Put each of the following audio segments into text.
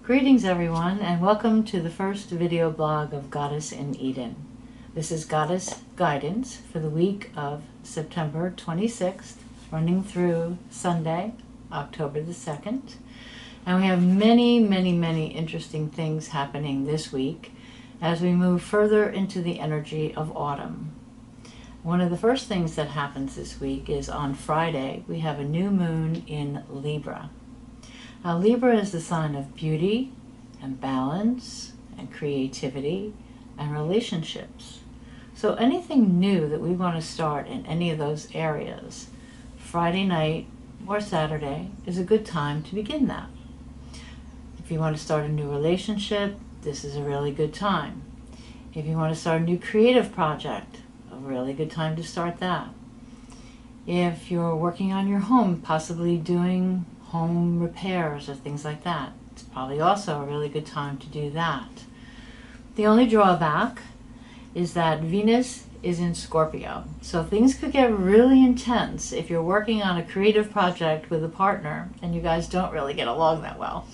Greetings everyone, and welcome to the first video blog of Goddess in Eden. This is Goddess Guidance for the week of September 26th, running through Sunday, October the 2nd. And we have many interesting things happening this week as we move further into the energy of autumn. One of the first things that happens this week is on Friday, we have a new moon in Libra. Now, Libra is the sign of beauty and balance and creativity and relationships. So anything new that we want to start in any of those areas, Friday night or Saturday is a good time to begin that. If you want to start a new relationship, this is a really good time. If you want to start a new creative project, a really good time to start that. If you're working on your home, possibly doing home repairs or things like that, it's probably also a really good time to do that. The only drawback is that Venus is in Scorpio, so things could get really intense if you're working on a creative project with a partner and you guys don't really get along that well.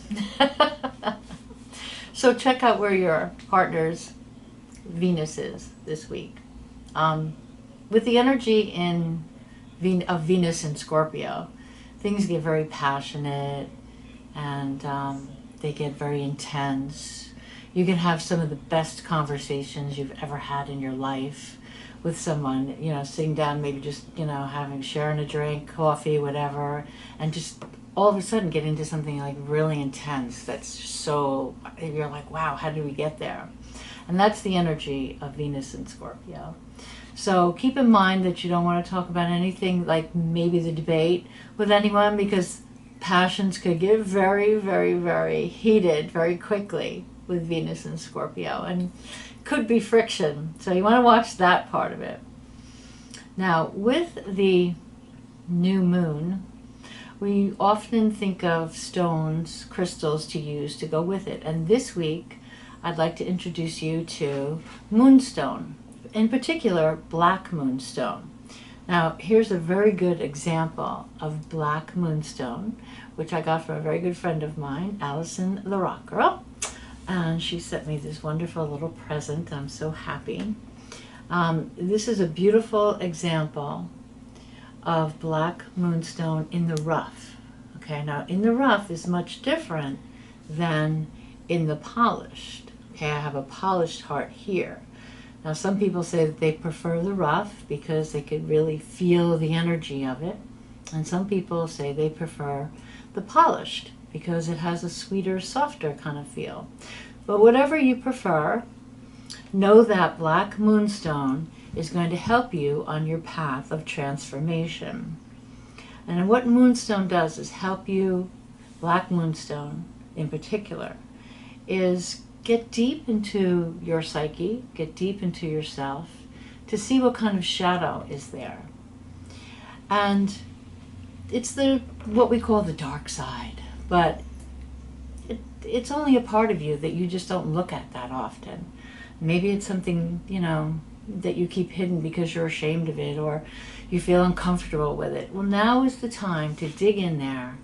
So check out where your partner's Venus is this week. With the energy of Venus in Scorpio, things get very passionate and they get very intense. You can have some of the best conversations you've ever had in your life with someone, sitting down, maybe just, sharing a drink, coffee, whatever, and just all of a sudden get into something like really intense that's so, you're like, wow, how did we get there? And that's the energy of Venus in Scorpio. So keep in mind that you don't want to talk about anything like maybe the debate with anyone, because passions could get very heated very quickly with Venus and Scorpio, and could be friction. So you want to watch that part of it. Now, with the new moon, we often think of stones, crystals to use to go with it. And this week, I'd like to introduce you to moonstone. In particular, black moonstone. Now, here's a very good example of black moonstone, which I got from a very good friend of mine, Allison the Rock Girl. And she sent me this wonderful little present. I'm so happy. This is a beautiful example of black moonstone in the rough. Okay, now in the rough is much different than in the polished. Okay, I have a polished heart here. Now, some people say that they prefer the rough because they could really feel the energy of it. And some people say they prefer the polished because it has a sweeter, softer kind of feel. But whatever you prefer, know that black moonstone is going to help you on your path of transformation. And what moonstone does is help you, black moonstone in particular, is get deep into your psyche, get deep into yourself to see what kind of shadow is there. And it's what we call the dark side, but it's only a part of you that you just don't look at that often. Maybe it's something, that you keep hidden because you're ashamed of it or you feel uncomfortable with it. Well, now is the time to dig in there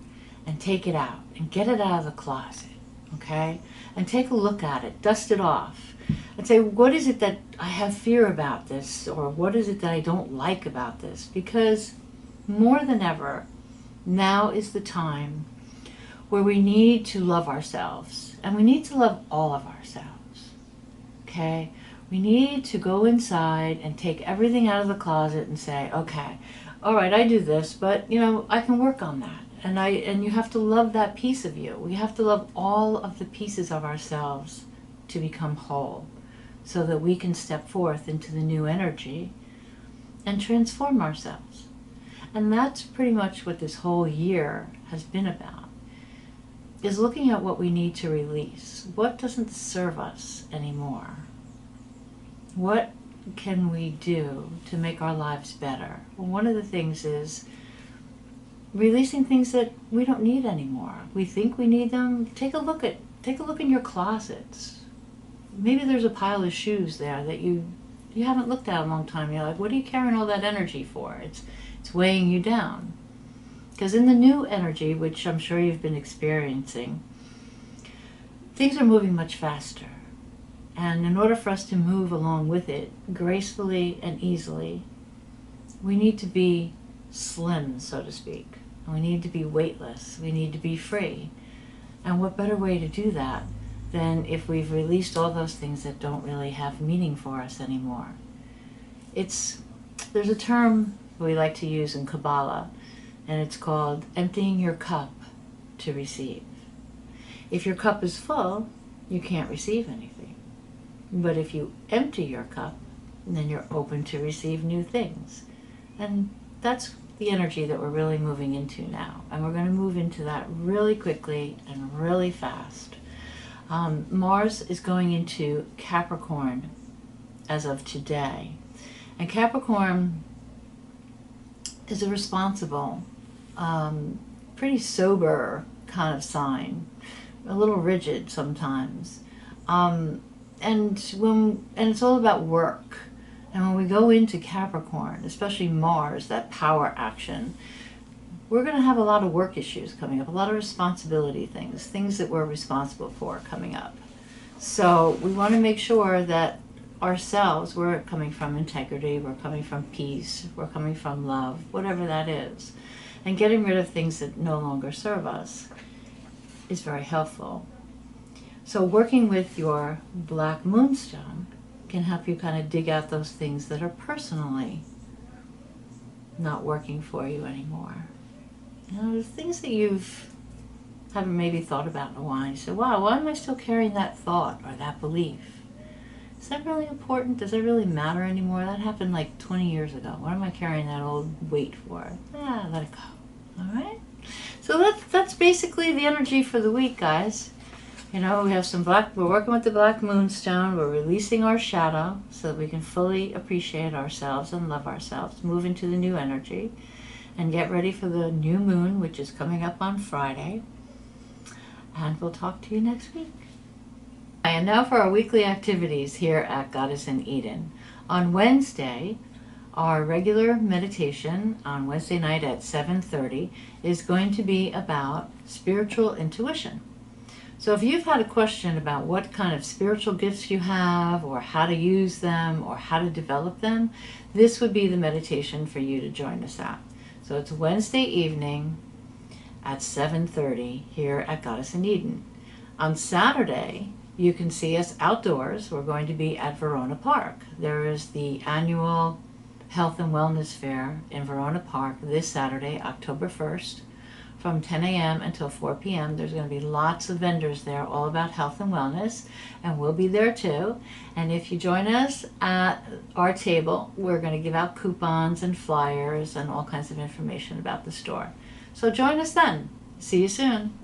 and take it out and get it out of the closet. Okay, and take a look at it, dust it off, and say, what is it that I have fear about this, or what is it that I don't like about this? Because more than ever, now is the time where we need to love ourselves, and we need to love all of ourselves. Okay, we need to go inside and take everything out of the closet and say, okay, all right, I do this, but I can work on that. And you have to love that piece of you. We have to love all of the pieces of ourselves to become whole, so that we can step forth into the new energy and transform ourselves. And that's pretty much what this whole year has been about, is looking at what we need to release. What doesn't serve us anymore? What can we do to make our lives better? Well, one of the things is releasing things that we don't need anymore. We think we need them. Take a look in your closets. Maybe there's a pile of shoes there that you haven't looked at in a long time. You're like, what are you carrying all that energy for? It's weighing you down. Because in the new energy, which I'm sure you've been experiencing, things are moving much faster. And in order for us to move along with it gracefully and easily, we need to be slim, so to speak. We need to be weightless. We need to be free. And what better way to do that than if we've released all those things that don't really have meaning for us anymore? There's a term we like to use in Kabbalah, and it's called emptying your cup to receive. If your cup is full, you can't receive anything. But if you empty your cup, then you're open to receive new things. And that's the energy that we're really moving into now. And we're going to move into that really quickly and really fast. Mars is going into Capricorn as of today. And Capricorn is a responsible, pretty sober kind of sign, a little rigid sometimes. And it's all about work. And when we go into Capricorn, especially Mars, that power action, we're going to have a lot of work issues coming up, a lot of responsibility things that we're responsible for coming up. So we want to make sure that ourselves, we're coming from integrity, we're coming from peace, we're coming from love, whatever that is. And getting rid of things that no longer serve us is very helpful. So working with your black moonstone can help you kind of dig out those things that are personally not working for you anymore. You know, things that haven't maybe thought about in a while. You say, wow, why am I still carrying that thought or that belief? Is that really important? Does it really matter anymore? That happened like 20 years ago. What am I carrying that old weight for? Let it go. All right? So that's basically the energy for the week, guys. You know, we have we're working with the black moonstone, we're releasing our shadow so that we can fully appreciate ourselves and love ourselves, move into the new energy, and get ready for the new moon, which is coming up on Friday. And we'll talk to you next week. And now for our weekly activities here at Goddess in Eden. On Wednesday, our regular meditation on Wednesday night at 7:30 is going to be about spiritual intuition. So if you've had a question about what kind of spiritual gifts you have, or how to use them, or how to develop them, this would be the meditation for you to join us at. So it's Wednesday evening at 7:30 here at Goddess in Eden. On Saturday, you can see us outdoors. We're going to be at Verona Park. There is the annual Health and Wellness Fair in Verona Park this Saturday, October 1st. From 10 a.m. until 4 p.m. There's going to be lots of vendors there all about health and wellness, and we'll be there too. And if you join us at our table, we're going to give out coupons and flyers and all kinds of information about the store. So join us then. See you soon.